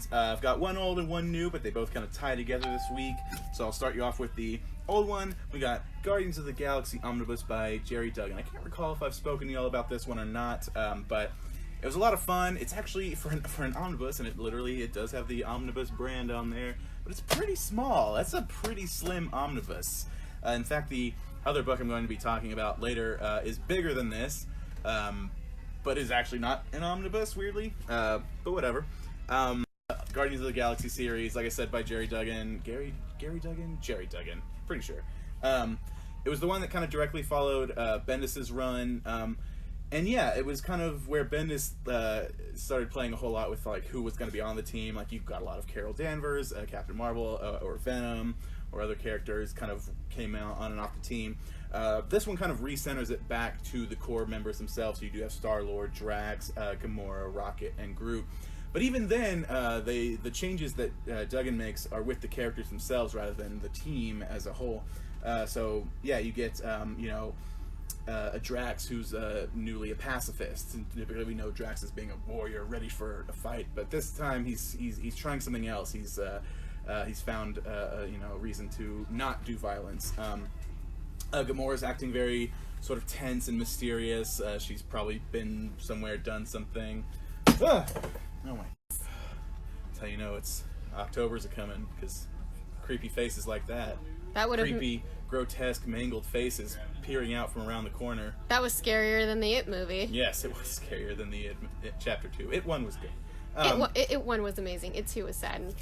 ones. I've got one old and one new, but they both kind of tie together this week. So I'll start you off with the old one. We got Guardians of the Galaxy Omnibus by Jerry Duggan. I can't recall if I've spoken to y'all about this one or not, but it was a lot of fun. It's actually, for an omnibus, and it does have the Omnibus brand on there, but it's pretty small. That's a pretty slim omnibus. In fact, the other book I'm going to be talking about later is bigger than this, but is actually not an omnibus, weirdly. But whatever. Guardians of the Galaxy series, like I said, by Jerry Duggan. Jerry Duggan, pretty sure. It was the one that kind of directly followed Bendis's run. And yeah, it was kind of where Bendis started playing a whole lot with like who was going to be on the team. Like you've got a lot of Carol Danvers, Captain Marvel, or Venom, or other characters kind of came out on and off the team. This one kind of recenters it back to the core members themselves. So you do have Star-Lord, Drax, Gamora, Rocket, and Groot. But even then, the changes that Duggan makes are with the characters themselves rather than the team as a whole. So yeah, you get a Drax who's newly a pacifist. And typically we know Drax as being a warrior ready for a fight, but this time he's trying something else. He's found a reason to not do violence. Gamora's acting very sort of tense and mysterious. She's probably been somewhere, done something. Oh my! That's how you know it's October's a coming, because creepy faces like that. That would have creepy, grotesque, mangled faces peering out from around the corner. That was scarier than the It movie. Yes, it was scarier than the It Chapter 2. It 1 was good. It 1 was amazing. It 2 was sad.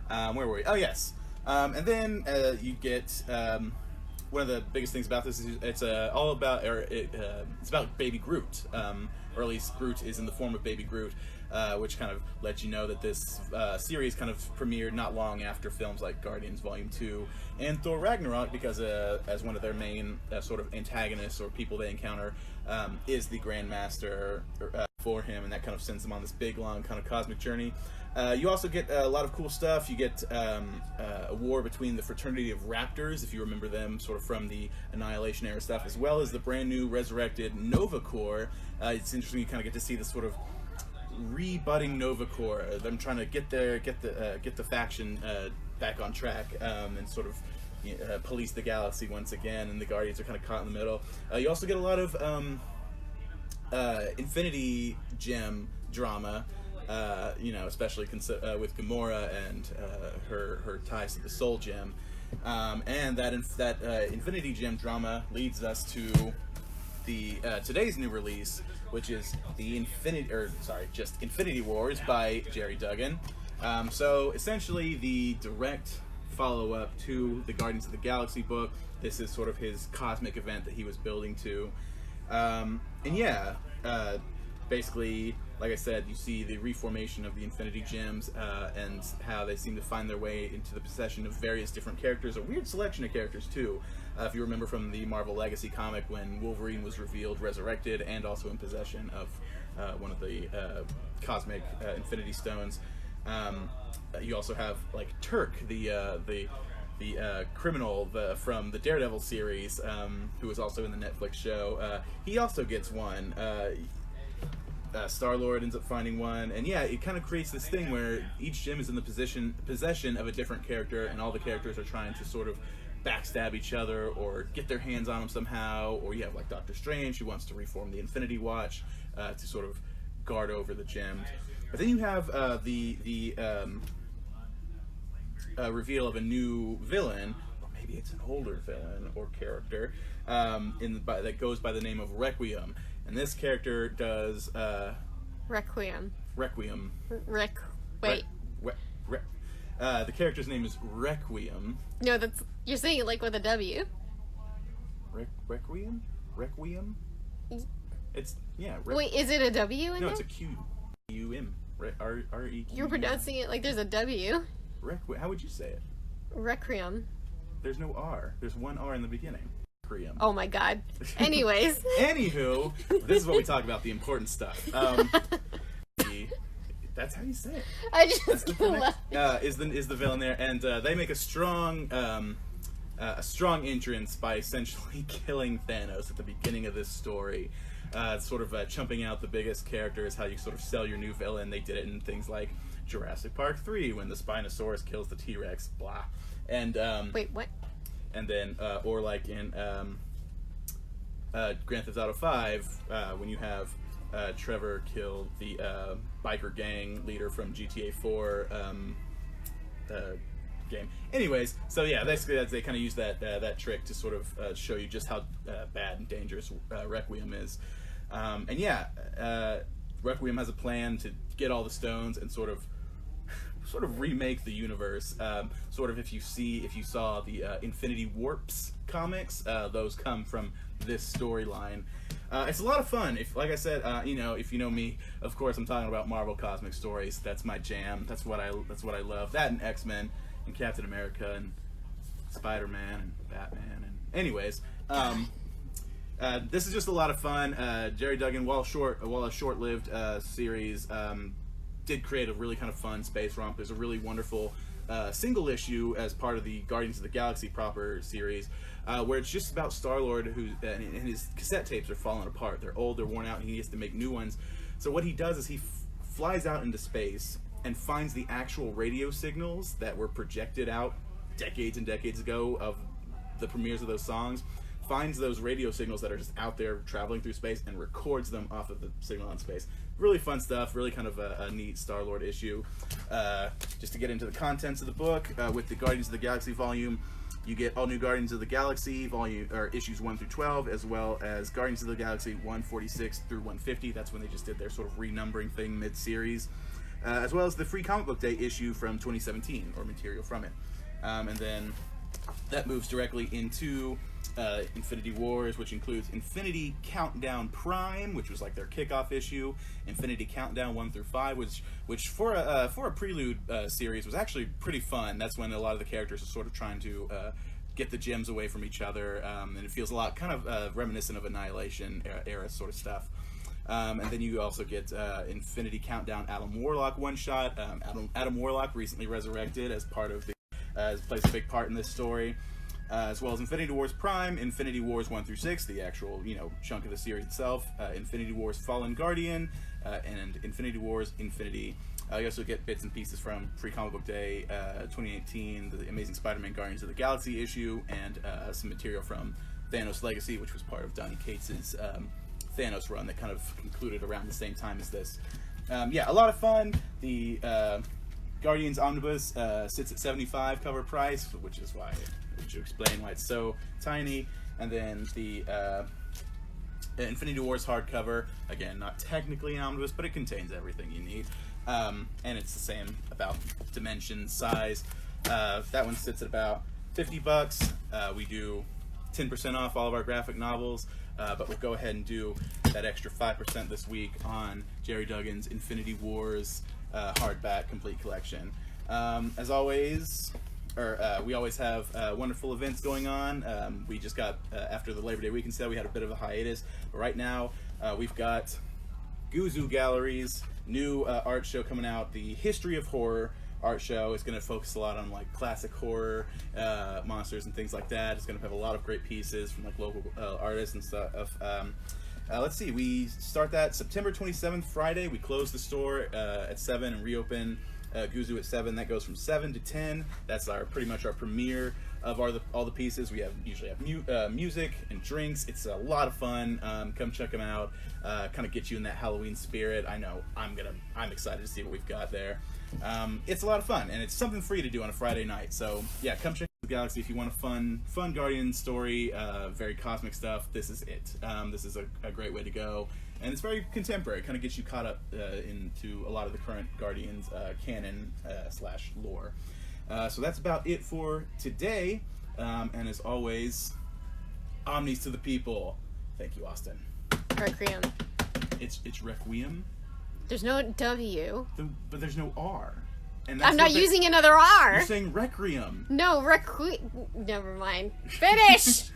Yeah. Where were we? Oh, yes. And then you get one of the biggest things about this is it's all about it's about Baby Groot, or at least Groot is in the form of Baby Groot, which kind of lets you know that this series kind of premiered not long after films like Guardians Volume 2 and Thor Ragnarok, because as one of their main sort of antagonists or people they encounter is the Grandmaster for him, and that kind of sends them on this big, long kind of cosmic journey. You also get a lot of cool stuff. You get a war between the Fraternity of Raptors, if you remember them sort of from the Annihilation era stuff, as well as the brand new resurrected Nova Corps. It's interesting, you kind of get to see this sort of rebutting Nova Corps, them trying to get the faction back on track, and sort of police the galaxy once again, and the Guardians are kind of caught in the middle. You also get a lot of Infinity Gem drama, especially with Gamora and her ties to the Soul Gem, and that Infinity Gem drama leads us to the today's new release, which is the Infinity Wars by Jerry Duggan. So essentially the direct follow-up to the Guardians of the Galaxy book. This is sort of his cosmic event that he was building to. Basically, like I said, you see the reformation of the Infinity Gems and how they seem to find their way into the possession of various different characters, a weird selection of characters too. If you remember from the Marvel Legacy comic when Wolverine was revealed resurrected and also in possession of one of the cosmic Infinity Stones. You also have like Turk, the criminal from the Daredevil series, who was also in the Netflix show. He also gets one. Star-Lord ends up finding one, and yeah, it kind of creates this thing where each gem is in the possession of a different character, and all the characters are trying to sort of backstab each other or get their hands on them somehow. Or you have like Doctor Strange, who wants to reform the Infinity Watch to sort of guard over the gems. But then you have the reveal of a new villain, or maybe it's an older villain or character, that goes by the name of Requiem. And this character does Requiem. The character's name is Requiem. No, you're saying it like with a W. Requiem? It's Wait, is it a W in there? No, it's a Q-U-M. R-E-Q. You're pronouncing it like there's a W. How would you say it? Requiem. There's no R. There's one R in the beginning. Requiem. Oh my god. Anyways. Anywho, this is what we talk about, the important stuff. That's how you say it. I just is the villain there, and they make a strong entrance by essentially killing Thanos at the beginning of this story. sort of chumping out the biggest characters, how you sort of sell your new villain. They did it in things like Jurassic Park 3 when the Spinosaurus kills the T-Rex, blah. And Wait, what? and then or like in Grand Theft Auto 5 when you have Trevor kill the biker gang leader from GTA 4 game. Anyways, so yeah, basically they kind of use that trick to sort of show you just how bad and dangerous Requiem is. And yeah, Requiem has a plan to get all the stones and sort of remake the universe. Sort of if you saw the Infinity Warps comics, those come from this storyline. It's a lot of fun. Like I said, if you know me, of course I'm talking about Marvel cosmic stories. That's my jam. That's what I love. That and X-Men and Captain America and Spider-Man and Batman. And anyways, this is just a lot of fun. Jerry Duggan, while a short-lived series, did create a really kind of fun space romp. There's a really wonderful single issue as part of the Guardians of the Galaxy proper series, where it's just about Star-Lord, and his cassette tapes are falling apart. They're old, they're worn out, and he has to make new ones. So what he does is he flies out into space and finds the actual radio signals that were projected out decades and decades ago of the premieres of those songs, finds those radio signals that are just out there traveling through space and records them off of the signal in space. Really fun stuff, really kind of a neat Star-Lord issue. Just to get into the contents of the book, with the Guardians of the Galaxy volume, you get all new Guardians of the Galaxy issues 1 through 12, as well as Guardians of the Galaxy 146 through 150. That's when they just did their sort of renumbering thing mid-series. As well as the free comic book day issue from 2017, or material from it. And then that moves directly into Infinity Wars, which includes Infinity Countdown Prime, which was like their kickoff issue, Infinity Countdown 1 through 5, which for a prelude series was actually pretty fun. That's when a lot of the characters are sort of trying to get the gems away from each other, and it feels a lot kind of reminiscent of Annihilation era sort of stuff. And then you also get Infinity Countdown Adam Warlock one-shot. Adam Warlock recently resurrected as part of plays a big part in this story, as well as Infinity Wars Prime, Infinity Wars 1 through 6, the actual chunk of the series itself, Infinity Wars Fallen Guardian, and Infinity Wars Infinity. You also get bits and pieces from Free Comic Book Day 2018, the Amazing Spider-Man Guardians of the Galaxy issue, and some material from Thanos Legacy, which was part of Donny Cates's Thanos run that kind of concluded around the same time as this. Yeah, a lot of fun. The Guardians Omnibus sits at $75 cover price, which should explain why it's so tiny. And then the Infinity Wars hardcover, again, not technically an omnibus, but it contains everything you need. And it's the same about dimension, size. That one sits at about $50. We do 10% off all of our graphic novels, but we'll go ahead and do that extra 5% this week on Jerry Duggan's Infinity Wars hardback complete collection. As always, we always have wonderful events going on. We just got, after the Labor Day weekend sale, we had a bit of a hiatus, but right now we've got Guzu Gallery's new art show coming out, the History of Horror art show. Is going to focus a lot on like classic horror monsters and things like that. It's going to have a lot of great pieces from like local artists and stuff. Let's see, we start that September 27th, Friday. We close the store at 7 and reopen Guzu at 7. That goes from 7 to 10. That's pretty much our premiere of all the pieces. We usually have music and drinks. It's a lot of fun. Come check them out. Kind of get you in that Halloween spirit. I know I'm excited to see what we've got there. It's a lot of fun, and it's something free to do on a Friday night. So yeah, come check out the Galaxy if you want a fun Guardian story, very cosmic stuff. This is it. This is a great way to go, and it's very contemporary. It kind of gets you caught up into a lot of the current Guardians canon / lore. So that's about it for today. And as always, omnis to the people. Thank you, Austin. Requiem. It's Requiem. There's no W. But there's no R. And I'm not using another R. You're saying Requiem. No, Never mind. Finish!